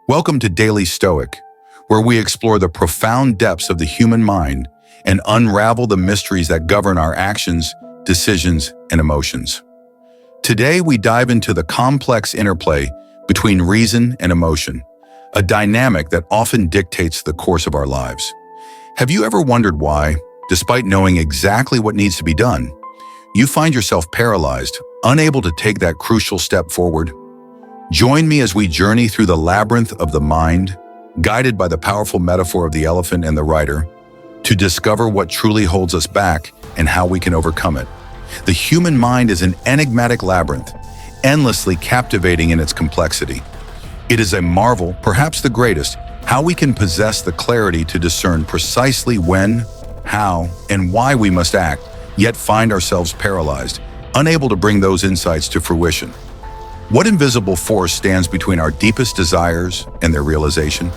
Welcome to Daily Stoic, where we explore the profound depths of the human mind and unravel the mysteries that govern our actions, decisions, and emotions. Today, we dive into the complex interplay between reason and emotion, a dynamic that often dictates the course of our lives. Have you ever wondered why, despite knowing exactly what needs to be done, you find yourself paralyzed, unable to take that crucial step forward? Join me as we journey through the labyrinth of the mind, guided by the powerful metaphor of the elephant and the rider, to discover what truly holds us back and how we can overcome it. The human mind is an enigmatic labyrinth, endlessly captivating in its complexity. It is a marvel, perhaps the greatest, how we can possess the clarity to discern precisely when, how, and why we must act, yet find ourselves paralyzed, unable to bring those insights to fruition. What invisible force stands between our deepest desires and their realization?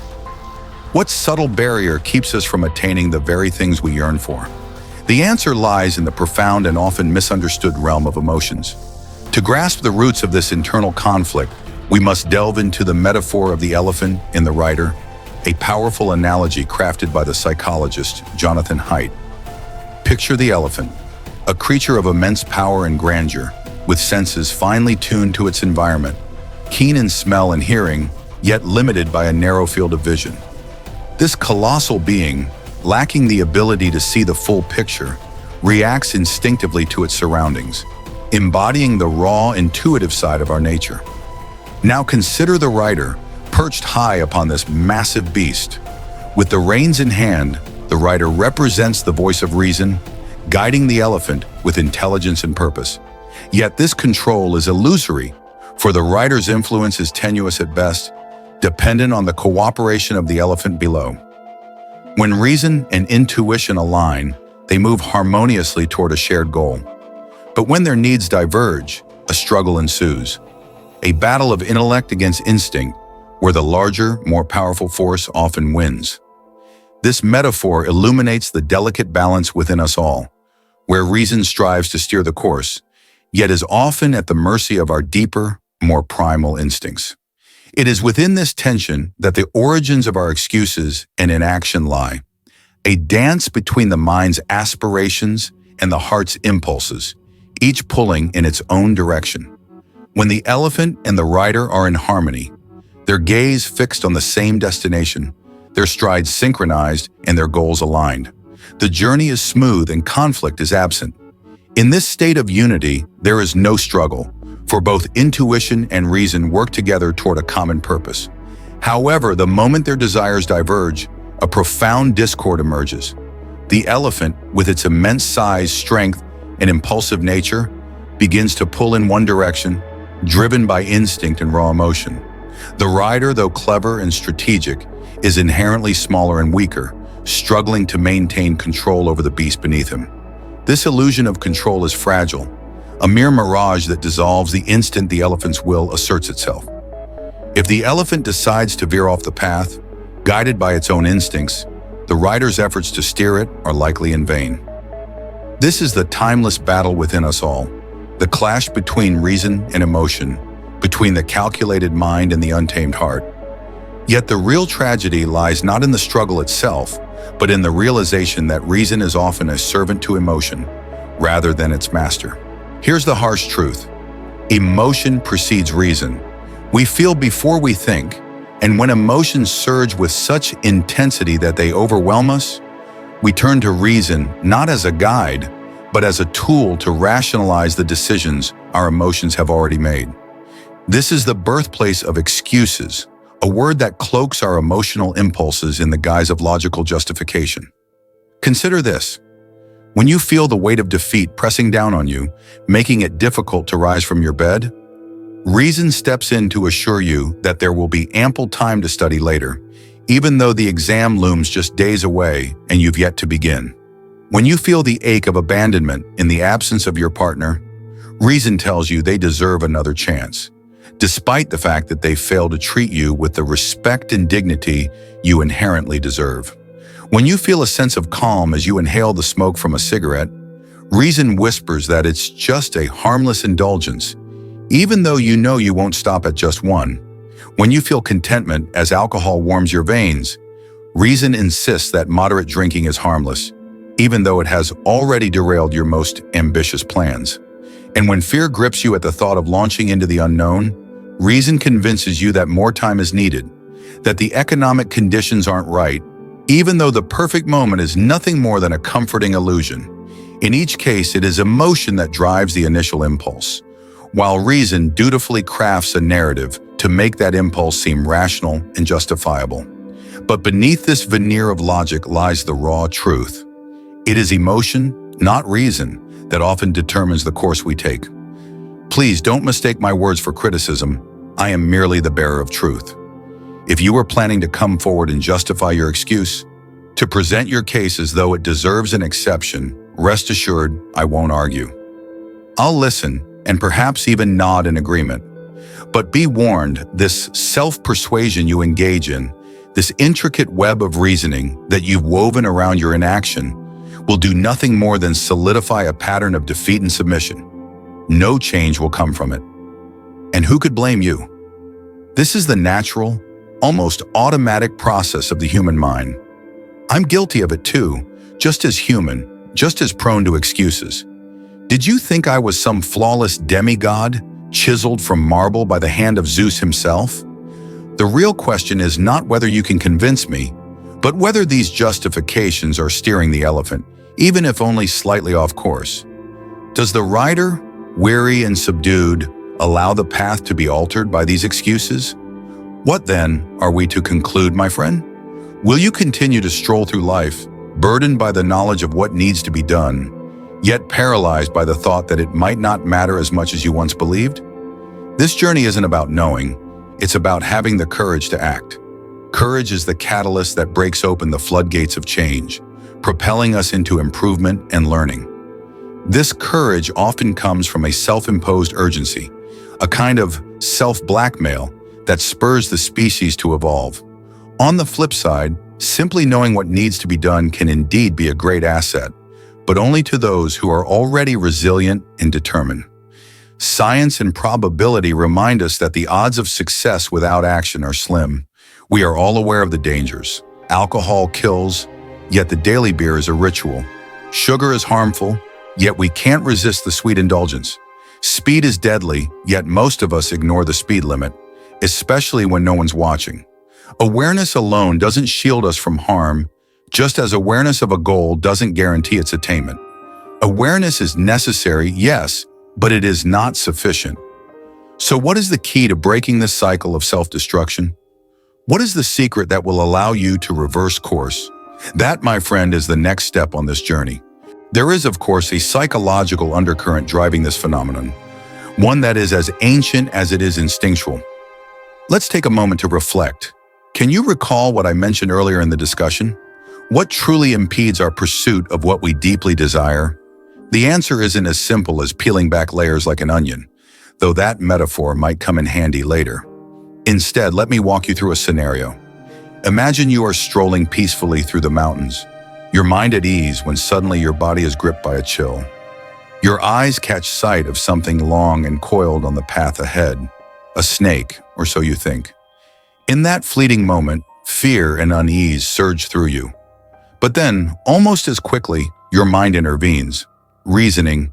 What subtle barrier keeps us from attaining the very things we yearn for? The answer lies in the profound and often misunderstood realm of emotions. To grasp the roots of this internal conflict, we must delve into the metaphor of the elephant and the rider, a powerful analogy crafted by the psychologist Jonathan Haidt. Picture the elephant, a creature of immense power and grandeur, with senses finely tuned to its environment, keen in smell and hearing, yet limited by a narrow field of vision. This colossal being, lacking the ability to see the full picture, reacts instinctively to its surroundings, embodying the raw, intuitive side of our nature. Now consider the rider, perched high upon this massive beast. With the reins in hand, the rider represents the voice of reason, guiding the elephant with intelligence and purpose. Yet this control is illusory, for the rider's influence is tenuous at best, dependent on the cooperation of the elephant below. When reason and intuition align, they move harmoniously toward a shared goal. But when their needs diverge, a struggle ensues, a battle of intellect against instinct, where the larger, more powerful force often wins. This metaphor illuminates the delicate balance within us all, where reason strives to steer the course, yet is often at the mercy of our deeper, more primal instincts. It is within this tension that the origins of our excuses and inaction lie, a dance between the mind's aspirations and the heart's impulses, each pulling in its own direction. When the elephant and the rider are in harmony, their gaze fixed on the same destination, their strides synchronized and their goals aligned, the journey is smooth and conflict is absent. In this state of unity, there is no struggle, for both intuition and reason work together toward a common purpose. However, the moment their desires diverge, a profound discord emerges. The elephant, with its immense size, strength, and impulsive nature, begins to pull in one direction, driven by instinct and raw emotion. The rider, though clever and strategic, is inherently smaller and weaker, struggling to maintain control over the beast beneath him. This illusion of control is fragile, a mere mirage that dissolves the instant the elephant's will asserts itself. If the elephant decides to veer off the path, guided by its own instincts, the rider's efforts to steer it are likely in vain. This is the timeless battle within us all, the clash between reason and emotion, between the calculated mind and the untamed heart. Yet the real tragedy lies not in the struggle itself, but in the realization that reason is often a servant to emotion, rather than its master. Here's the harsh truth. Emotion precedes reason. We feel before we think, and when emotions surge with such intensity that they overwhelm us, we turn to reason not as a guide, but as a tool to rationalize the decisions our emotions have already made. This is the birthplace of excuses, a word that cloaks our emotional impulses in the guise of logical justification. Consider this. When you feel the weight of defeat pressing down on you, making it difficult to rise from your bed, reason steps in to assure you that there will be ample time to study later, even though the exam looms just days away and you've yet to begin. When you feel the ache of abandonment in the absence of your partner, reason tells you they deserve another chance, despite the fact that they fail to treat you with the respect and dignity you inherently deserve. When you feel a sense of calm as you inhale the smoke from a cigarette, reason whispers that it's just a harmless indulgence, even though you know you won't stop at just one. When you feel contentment as alcohol warms your veins, reason insists that moderate drinking is harmless, even though it has already derailed your most ambitious plans. And when fear grips you at the thought of launching into the unknown, reason convinces you that more time is needed, that the economic conditions aren't right, even though the perfect moment is nothing more than a comforting illusion. In each case, it is emotion that drives the initial impulse, while reason dutifully crafts a narrative to make that impulse seem rational and justifiable. But beneath this veneer of logic lies the raw truth. It is emotion, not reason, that often determines the course we take. Please don't mistake my words for criticism. I am merely the bearer of truth. If you are planning to come forward and justify your excuse, to present your case as though it deserves an exception, rest assured I won't argue. I'll listen and perhaps even nod in agreement. But be warned, this self-persuasion you engage in, this intricate web of reasoning that you've woven around your inaction, will do nothing more than solidify a pattern of defeat and submission. No change will come from it. And who could blame you? This is the natural, almost automatic process of the human mind. I'm guilty of it too, just as human, just as prone to excuses. Did you think I was some flawless demigod, chiseled from marble by the hand of Zeus himself? The real question is not whether you can convince me, but whether these justifications are steering the elephant, even if only slightly off course. Does the rider, weary and subdued, allow the path to be altered by these excuses? What then are we to conclude, my friend? Will you continue to stroll through life, burdened by the knowledge of what needs to be done, yet paralyzed by the thought that it might not matter as much as you once believed? This journey isn't about knowing, it's about having the courage to act. Courage is the catalyst that breaks open the floodgates of change, propelling us into improvement and learning. This courage often comes from a self-imposed urgency, a kind of self-blackmail that spurs the species to evolve. On the flip side, simply knowing what needs to be done can indeed be a great asset, but only to those who are already resilient and determined. Science and probability remind us that the odds of success without action are slim. We are all aware of the dangers. Alcohol kills, yet the daily beer is a ritual. Sugar is harmful, yet we can't resist the sweet indulgence. Speed is deadly, yet most of us ignore the speed limit, especially when no one's watching. Awareness alone doesn't shield us from harm, just as awareness of a goal doesn't guarantee its attainment. Awareness is necessary, yes, but it is not sufficient. So what is the key to breaking this cycle of self-destruction? What is the secret that will allow you to reverse course? That, my friend, is the next step on this journey. There is, of course, a psychological undercurrent driving this phenomenon, one that is as ancient as it is instinctual. Let's take a moment to reflect. Can you recall what I mentioned earlier in the discussion? What truly impedes our pursuit of what we deeply desire? The answer isn't as simple as peeling back layers like an onion, though that metaphor might come in handy later. Instead, let me walk you through a scenario. Imagine you are strolling peacefully through the mountains, your mind at ease when suddenly your body is gripped by a chill. Your eyes catch sight of something long and coiled on the path ahead, a snake, or so you think. In that fleeting moment, fear and unease surge through you. But then, almost as quickly, your mind intervenes, reasoning,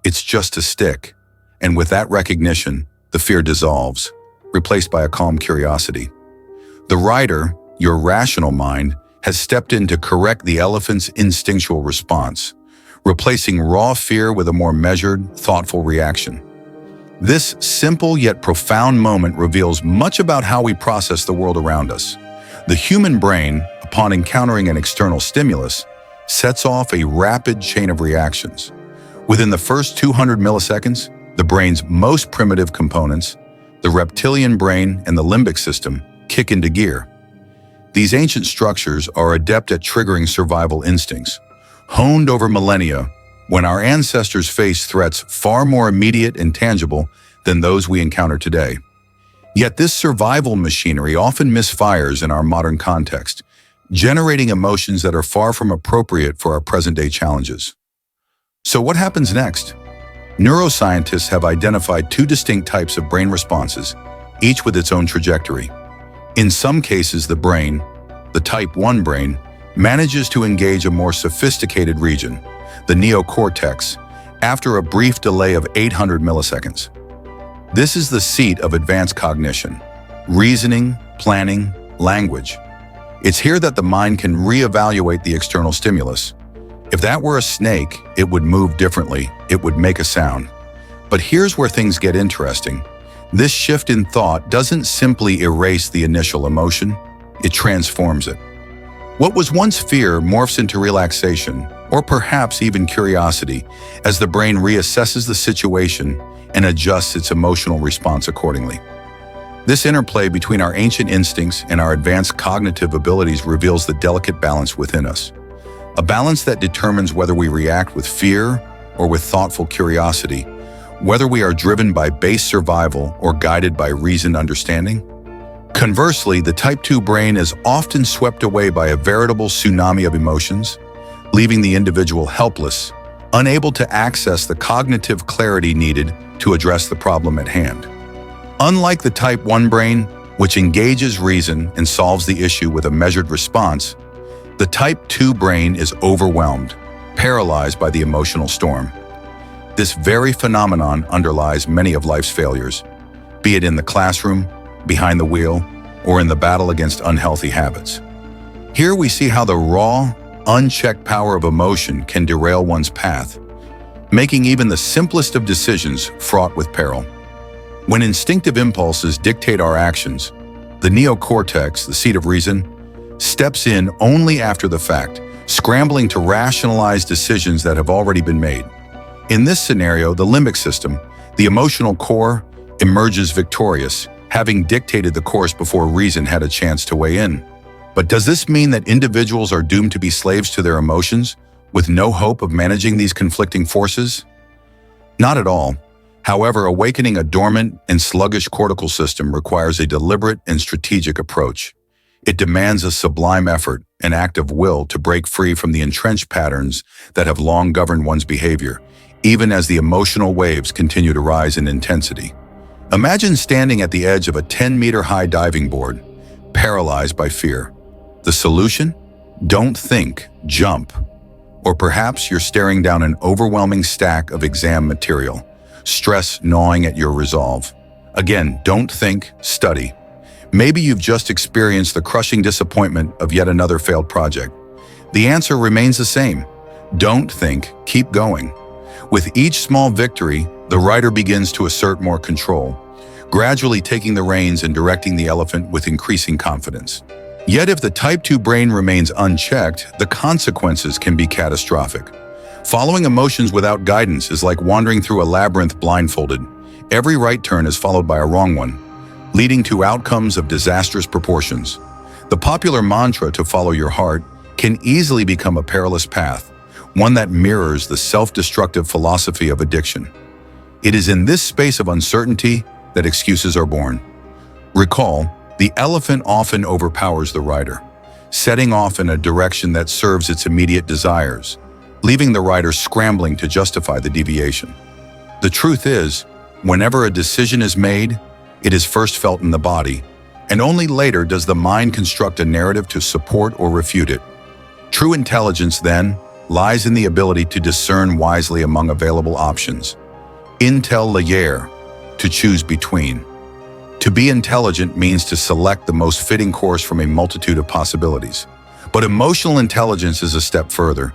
it's just a stick. And with that recognition, the fear dissolves, replaced by a calm curiosity. The rider, your rational mind, has stepped in to correct the elephant's instinctual response, replacing raw fear with a more measured, thoughtful reaction. This simple yet profound moment reveals much about how we process the world around us. The human brain, upon encountering an external stimulus, sets off a rapid chain of reactions. Within the first 200 milliseconds, the brain's most primitive components, the reptilian brain and the limbic system, kick into gear. These ancient structures are adept at triggering survival instincts, honed over millennia when our ancestors faced threats far more immediate and tangible than those we encounter today. Yet this survival machinery often misfires in our modern context, generating emotions that are far from appropriate for our present-day challenges. So what happens next? Neuroscientists have identified two distinct types of brain responses, each with its own trajectory. In some cases, the brain, the type 1 brain, manages to engage a more sophisticated region, the neocortex, after a brief delay of 800 milliseconds. This is the seat of advanced cognition, reasoning, planning, language. It's here that the mind can reevaluate the external stimulus. If that were a snake, it would move differently, it would make a sound. But here's where things get interesting. This shift in thought doesn't simply erase the initial emotion, it transforms it. What was once fear morphs into relaxation, or perhaps even curiosity, as the brain reassesses the situation and adjusts its emotional response accordingly. This interplay between our ancient instincts and our advanced cognitive abilities reveals the delicate balance within us. A balance that determines whether we react with fear or with thoughtful curiosity, whether we are driven by base survival or guided by reasoned understanding. Conversely, the type 2 brain is often swept away by a veritable tsunami of emotions, leaving the individual helpless, unable to access the cognitive clarity needed to address the problem at hand. Unlike the type 1 brain, which engages reason and solves the issue with a measured response, the type 2 brain is overwhelmed, paralyzed by the emotional storm. This very phenomenon underlies many of life's failures, be it in the classroom, behind the wheel, or in the battle against unhealthy habits. Here we see how the raw, unchecked power of emotion can derail one's path, making even the simplest of decisions fraught with peril. When instinctive impulses dictate our actions, the neocortex, the seat of reason, steps in only after the fact, scrambling to rationalize decisions that have already been made. In this scenario, the limbic system, the emotional core, emerges victorious, having dictated the course before reason had a chance to weigh in. But does this mean that individuals are doomed to be slaves to their emotions, with no hope of managing these conflicting forces? Not at all. However, awakening a dormant and sluggish cortical system requires a deliberate and strategic approach. It demands a sublime effort, an act of will to break free from the entrenched patterns that have long governed one's behavior, even as the emotional waves continue to rise in intensity. Imagine standing at the edge of a 10-meter-high diving board, paralyzed by fear. The solution? Don't think, jump. Or perhaps you're staring down an overwhelming stack of exam material, stress gnawing at your resolve. Again, don't think, study. Maybe you've just experienced the crushing disappointment of yet another failed project. The answer remains the same. Don't think, keep going. With each small victory, the rider begins to assert more control, gradually taking the reins and directing the elephant with increasing confidence. Yet if the type 2 brain remains unchecked, the consequences can be catastrophic. Following emotions without guidance is like wandering through a labyrinth blindfolded. Every right turn is followed by a wrong one, leading to outcomes of disastrous proportions. The popular mantra to follow your heart can easily become a perilous path, one that mirrors the self-destructive philosophy of addiction. It is in this space of uncertainty that excuses are born. Recall, the elephant often overpowers the rider, setting off in a direction that serves its immediate desires, leaving the rider scrambling to justify the deviation. The truth is, whenever a decision is made, it is first felt in the body, and only later does the mind construct a narrative to support or refute it. True intelligence, then, lies in the ability to discern wisely among available options. Intelligere, to choose between. To be intelligent means to select the most fitting course from a multitude of possibilities. But emotional intelligence is a step further.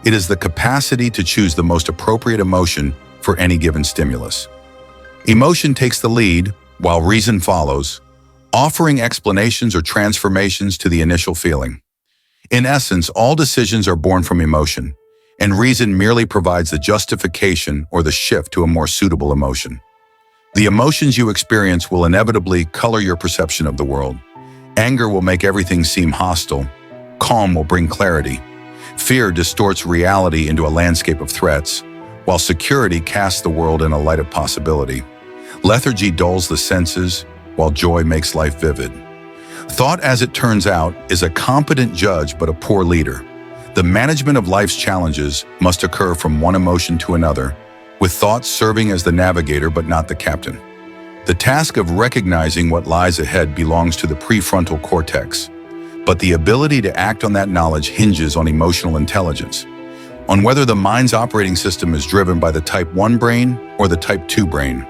It is the capacity to choose the most appropriate emotion for any given stimulus. Emotion takes the lead, while reason follows, offering explanations or transformations to the initial feeling. In essence, all decisions are born from emotion, and reason merely provides the justification or the shift to a more suitable emotion. The emotions you experience will inevitably color your perception of the world. Anger will make everything seem hostile. Calm will bring clarity. Fear distorts reality into a landscape of threats, while security casts the world in a light of possibility. Lethargy dulls the senses, while joy makes life vivid. Thought, as it turns out, is a competent judge but a poor leader. The management of life's challenges must occur from one emotion to another, with thought serving as the navigator but not the captain. The task of recognizing what lies ahead belongs to the prefrontal cortex, but the ability to act on that knowledge hinges on emotional intelligence, on whether the mind's operating system is driven by the type 1 brain or the type 2 brain.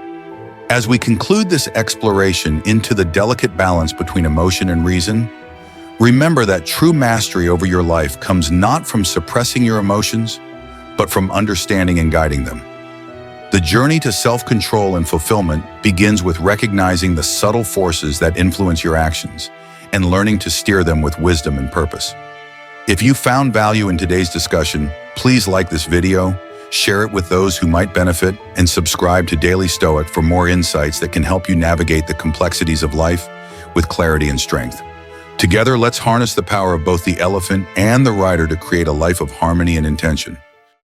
As we conclude this exploration into the delicate balance between emotion and reason, remember that true mastery over your life comes not from suppressing your emotions, but from understanding and guiding them. The journey to self-control and fulfillment begins with recognizing the subtle forces that influence your actions and learning to steer them with wisdom and purpose. If you found value in today's discussion, please like this video, share it with those who might benefit, and subscribe to Daily Stoic for more insights that can help you navigate the complexities of life with clarity and strength. Together, let's harness the power of both the elephant and the rider to create a life of harmony and intention.